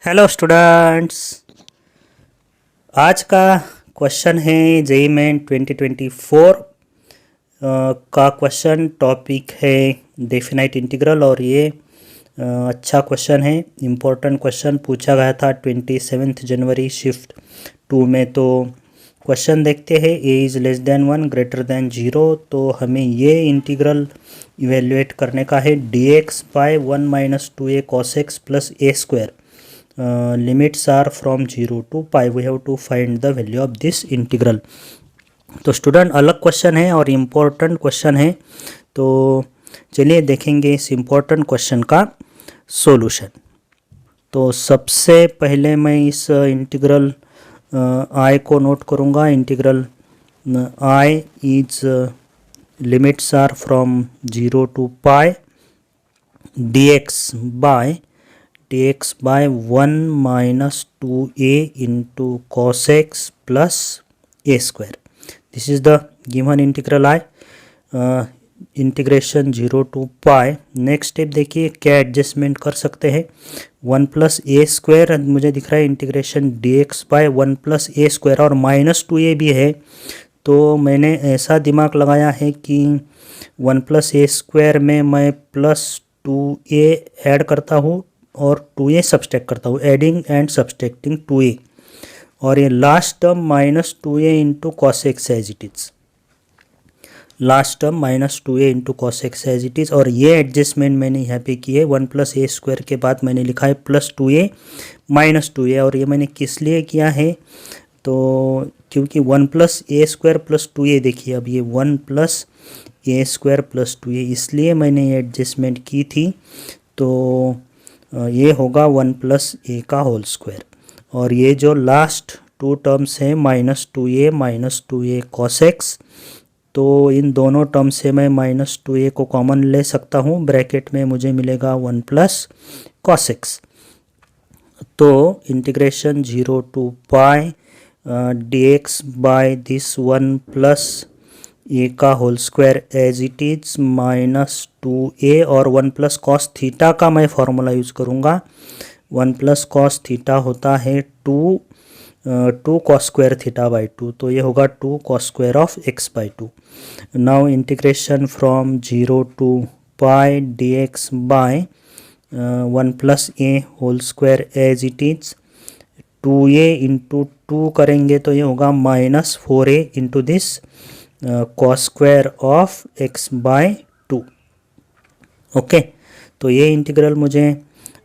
Hello students. आज का question है जेईई मेन 2024 का क्वेश्चन। टॉपिक है डेफिनाइट इंटीग्रल और ये अच्छा क्वेश्चन है, इम्पोर्टेंट क्वेश्चन पूछा गया था 27 जनवरी शिफ्ट 2 में। तो क्वेश्चन देखते हैं। A is less than 1 greater than 0, तो हमें ये इंटीग्रल इवेल्युएट करने का है। D X by 1 minus 2a cos x plus A square limits are from 0 to pi. we have to find the value of this integral। तो student अलग question है और इम्पोर्टेंट क्वेश्चन है, तो चलिए देखेंगे इस इम्पोर्टेंट क्वेश्चन का सॉल्यूशन। तो सबसे पहले मैं इस इंटीग्रल आई को नोट करूँगा। Integral I is limits are from 0 to pi dx by 1 minus 2a into cos x plus a square. This is the given integral I, integration 0 to pi। Next step देखिए क्या adjustment कर सकते हैं। 1 plus A square मुझे दिख रहा है integration dx by 1 plus A square, और माइनस 2a भी है, तो मैंने ऐसा दिमाग लगाया है कि 1 प्लस ए स्क्वायर में मैं प्लस 2a ऐड करता हूँ और 2a सब्सट्रैक्ट करता हूँ, एडिंग एंड सब्सट्रैक्टिंग 2a, और ये last term minus 2a into cos X as it is, last term minus 2a into cos X as it is. और ये एडजस्टमेंट मैंने यहाँ पे की है। 1 प्लस ए स्क्वायर के बाद मैंने लिखा है प्लस 2a माइनस 2a, और ये मैंने किस लिए किया है, तो क्योंकि 1 plus A square plus 2a, देखिए अब ये 1 plus A square plus 2a, इसलिए मैंने ये एडजस्टमेंट की थी। तो ये होगा 1 प्लस ए का होल स्क्वायर, और ये जो लास्ट टू टर्म्स हैं माइनस 2a कॉस एक्स, तो इन दोनों टर्म से मैं माइनस 2a को कॉमन ले सकता हूँ। ब्रैकेट में मुझे मिलेगा 1 प्लस कॉस एक्स। तो integration 0 to pi dx by this 1 plus A का whole square as it is minus 2a, और 1 प्लस कॉस थीटा का मैं फॉर्मूला यूज़ करूँगा। 1 प्लस कॉस थीटा होता है 2 कॉस स्क्वायर थीटा बाई 2, तो ये होगा 2 cos square of x by 2। Now integration from 0 to pi dx by 1 plus A whole square as it is 2a into 2 करेंगे तो ये होगा minus 4a into this cos square of x by 2। Okay, तो ये integral मुझे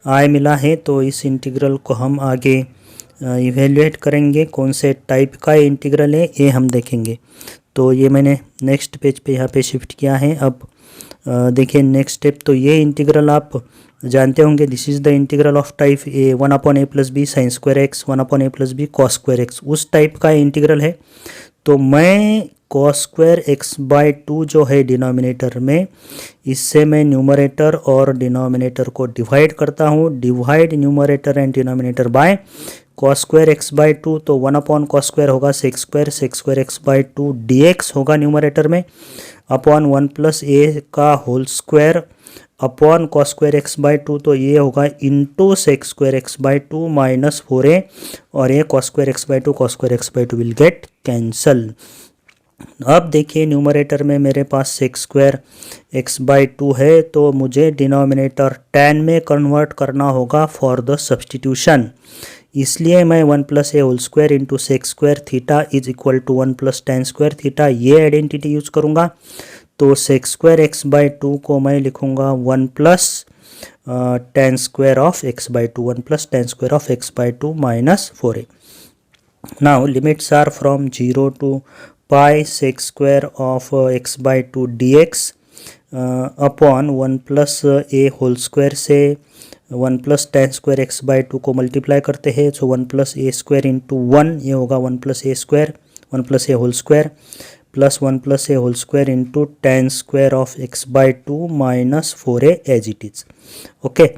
आई मिला है। तो इस इंटीग्रल को हम आगे इवेल्युएट करेंगे, कौन से टाइप का इंटीग्रल है ये हम देखेंगे। तो ये मैंने नेक्स्ट पेज पे यहाँ पे शिफ्ट किया है। अब देखिए नेक्स्ट स्टेप, तो ये इंटीग्रल आप जानते होंगे, this is the integral of type A 1 upon A plus B sine square X 1 upon A plus B cos square X, उस टाइप का इंटीग्रल है। तो मैं कॉस स्क्वायर एक्स बाई 2 जो है डिनोमिनेटर में, इससे मैं न्यूमरेटर और डिनोमिनेटर को डिवाइड करता हूँ। Divide numerator and denominator by cos square X by 2, तो 1 अपॉन कॉस स्क्वायर होगा sec square X by 2 dx होगा न्यूमरेटर में, अपॉन 1 प्लस ए का whole square upon cos square X by 2, तो ये होगा into sec square X by 2 minus 4a, और ये cos square X by 2 cos square X by 2 will get cancel. अब देखिए न्यूमरेटर में मेरे पास सेक्स स्क्वायर एक्स बाई 2 है, तो मुझे डिनोमिनेटर tan में कन्वर्ट करना होगा फॉर द सब्सटीट्यूशन। इसलिए मैं 1 plus A whole square into sec square theta is equal to 1 plus tan square theta, ये आइडेंटिटी यूज़ करूँगा। तो सेक्स स्क्वायर एक्स बाई 2 को मैं लिखूँगा 1 plus tan square of X by 2, 1 plus tan square of X by 2 minus 4a। Now limits are from 0 to pi sec square of x by 2 dx upon 1 plus A whole square से 1 plus tan square X by 2 को multiply करते हैं, so 1 plus A square into 1, ये होगा 1 plus A square 1 plus A whole square plus 1 plus A whole square into tan square of X by 2 minus 4a as it is. Okay,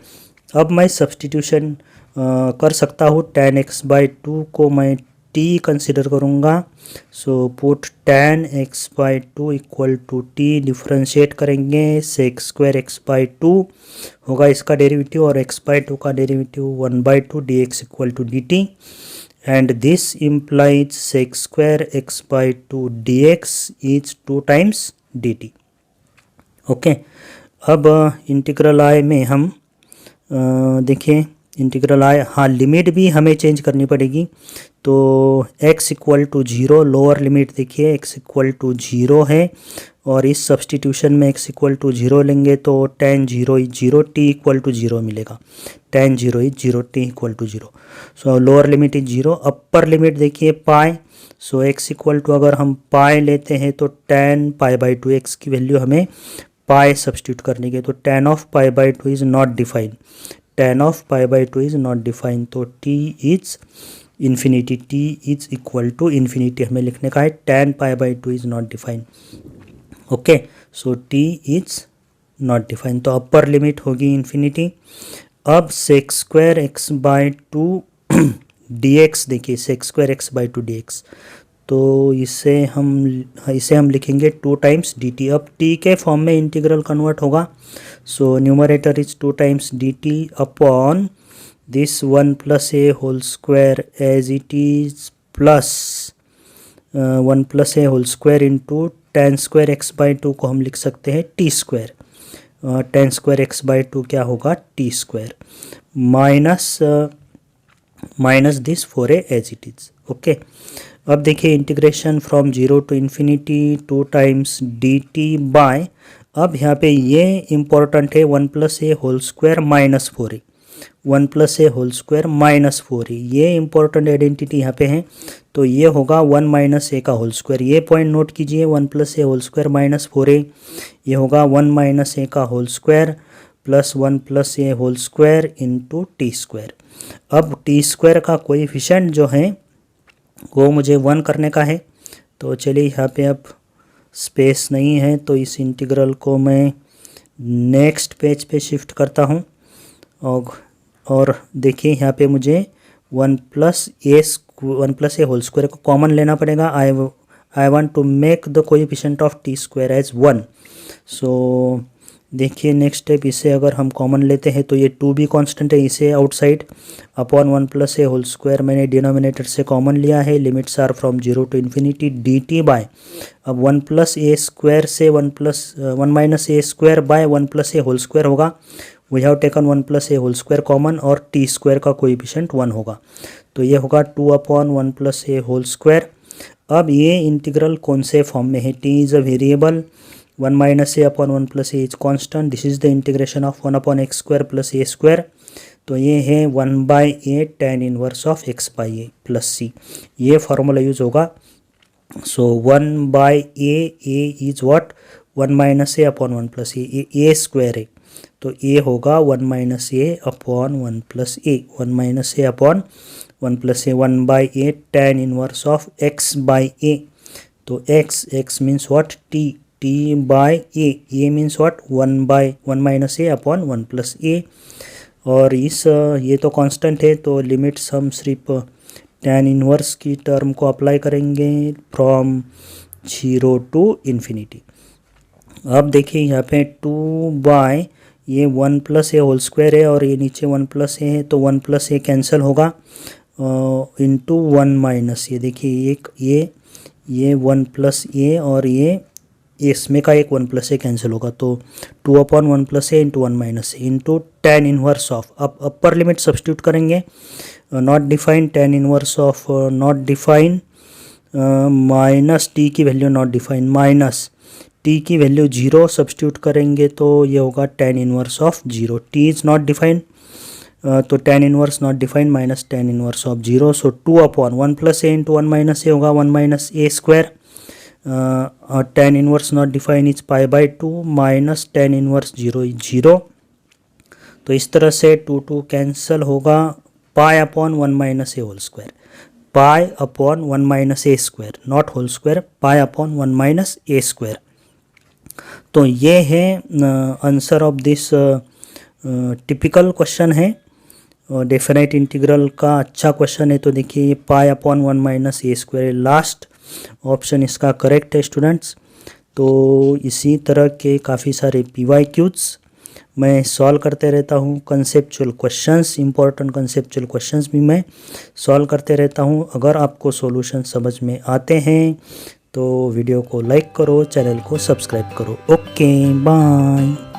अब मैं substitution कर सकता हूँ। tan x by 2 को मैं T consider करूँगा। So put tan x/2 equal to T, differentiate करेंगे sec² x/2 होगा इसका डेरिवेटिव, और x/2 का derivative 1/2 dx equal to dt, and this implies sec² x/2 dx is 2 times dt। Okay, अब integral I में हम देखिए इंटीग्रल आई, हाँ लिमिट भी हमें चेंज करनी पड़ेगी। तो x equal to 0, lower limit देखिए x इक्वल टू 0 है, और इस सब्सटीट्यूशन में x इक्वल टू 0 लेंगे तो tan 0 is 0, t equal to 0 मिलेगा, tan 0 is 0, t equal to 0। So lower limit is 0, upper limit देखिए pi. So x equal to अगर हम पाई लेते हैं तो tan π/2, x की वैल्यू हमें पाई सब्सटीट्यूट करने के, तो tan of π/2 is not defined, tan of π/2 is not defined, तो t is infinity, t is equal to infinity हमें लिखने का है, tan π/2 is not defined. Okay, so t is not defined, तो अपर लिमिट होगी इन्फिनिटी। अब sec² x/2 dx देखिए, sec² x/2 dx, तो इसे हम लिखेंगे 2 टाइम्स dt। अब t के फॉर्म में इंटीग्रल कन्वर्ट होगा, so numerator is 2 times dt upon this 1 plus A whole square as it is plus 1 plus A whole square into tan² x/2 को हम लिख सकते हैं t², tan² x/2 क्या होगा t², minus this 4a as it is. Okay, अब देखिए integration from 0 to infinity 2 times dt by, अब यहाँ पे ये इम्पोर्टेंट है 1 plus A whole square minus 4a, 1 plus A whole square minus 4a, ये इम्पोर्टेंट आइडेंटिटी यहाँ पे है। तो ये होगा 1 माइनस ए का होल स्क्वायर, ये पॉइंट नोट कीजिए, 1 plus A whole square minus 4a, ये होगा 1 माइनस ए का whole square plus 1 plus A whole square into t²। अब t² का कोएफिशिएंट जो है वो मुझे 1 करने का है, तो चलिए यहाँ पे अब स्पेस नहीं है, तो इस इंटीग्रल को मैं नेक्स्ट पेज पे शिफ्ट करता हूँ, और देखिए यहाँ पे मुझे 1 प्लस ए होल स्क्वायर को कॉमन लेना पड़ेगा। I want to make the coefficient of t² as 1। So देखिए नेक्स्ट स्टेप, इसे अगर हम कॉमन लेते हैं तो ये 2 भी कांस्टेंट है, इसे outside upon 1 plus A whole square मैंने डिनोमिनेटर से कॉमन लिया है, limits are from 0 to infinity dt by, अब 1 प्लस ए स्क्वायर से 1 minus A square by 1 plus A whole square होगा, we have taken 1 plus A whole square common, और t² का coefficient 1 होगा, तो ये होगा 2 upon 1 plus A whole square. अब ये इंटीग्रल कौन से फॉर्म में है, t is a variable, 1 minus A upon 1 plus A is constant, this is the integration of 1 upon x² plus a², तो ये है 1/a tan inverse of x/a plus c, ये फार्मूला यूज होगा। सो 1/a is what, 1 minus A upon 1 plus A square है, तो a होगा 1 minus A upon 1 plus A, 1 minus A upon 1 plus A, 1/a tan inverse of x/a, तो x means what t by a means what 1 minus A upon 1 plus A, और ये तो constant है, तो limits हम सिर्फ tan inverse की term को अप्लाई करेंगे फ्रॉम 0 टू इन्फिनिटी। अब देखिए यहाँ पे 2 बाय ये 1 प्लस ए होल स्क्वायर है, और ये नीचे 1 प्लस ए है, तो 1 प्लस ए कैंसिल होगा इंटू 1 माइनस ए, देखिए ये 1 प्लस ए और ये इसमें का एक 1 प्लस ए कैंसिल होगा, तो 2 upon 1 plus A into 1 minus A into tan inverse of, अब अपर लिमिट सब्सटीट्यूट करेंगे, not define tan inverse of not define minus T की value not define, minus T की वैल्यू 0 सब्सटीट्यूट करेंगे, तो ये होगा tan inverse of 0, T is not define, तो tan inverse not define minus tan inverse of 0, so 2 upon 1 plus A into 1 minus A होगा 1 minus A square, tan inverse not define is π/2 minus tan inverse 0 is 0, तो इस तरह से 2 cancel होगा, pi upon 1 minus A whole square, pi upon 1 minus A square, not whole square, pi upon 1 minus A square. तो ये है answer of this typical question है, definite integral का अच्छा क्वेश्चन है। तो देखिए ये pi upon 1 minus A square, last option इसका करेक्ट है स्टूडेंट्स। तो इसी तरह के काफ़ी सारे PYQs मैं सॉल्व करते रहता हूँ। Conceptual questions, important conceptual questions भी मैं सॉल्व करते रहता हूँ। अगर आपको सॉल्यूशन समझ में आते हैं तो वीडियो को लाइक करो, चैनल को सब्सक्राइब करो। Okay bye.